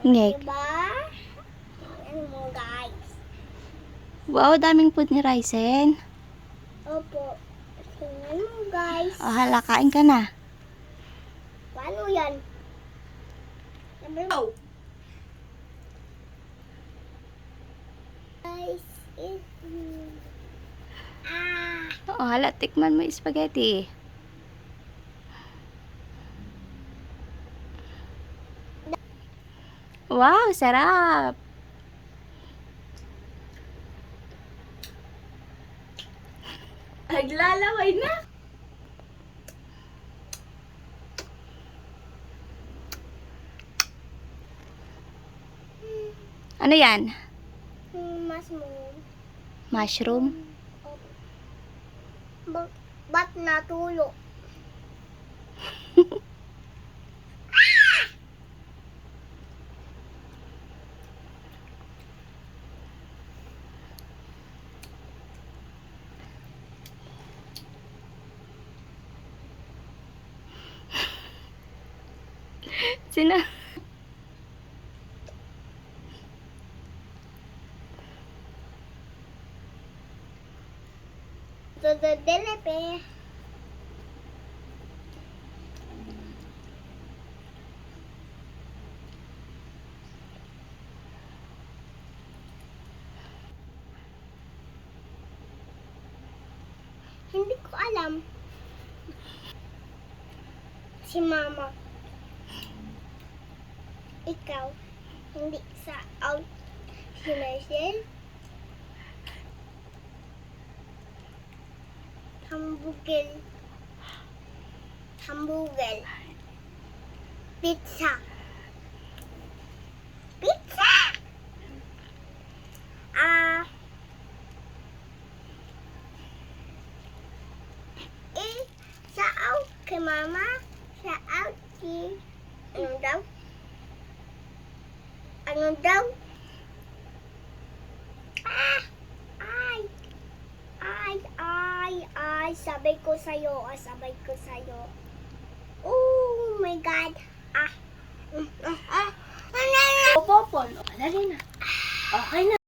Ngek. Diba? Ano mo, guys? Wow, daming food ni Ryzen. Opo. Tingnan mo, guys. O, hala, kain ka na. Paano yan? Oh. Guys, O, hala, tikman mo yung spaghetti. Wow, sarap. Naglalaway na. Ano yan? Mushroom? Ba't natulo? Sino? Delepe. Hindi ko alam. Si Mama. Ikaw. Hindi sa out. Si Marcel. Hamburger. Pizza. Shout out kay Mama. Shout out kay... Ano daw? Sabay ko sa'yo. Oh my God. Popol. Dali na. Okay na.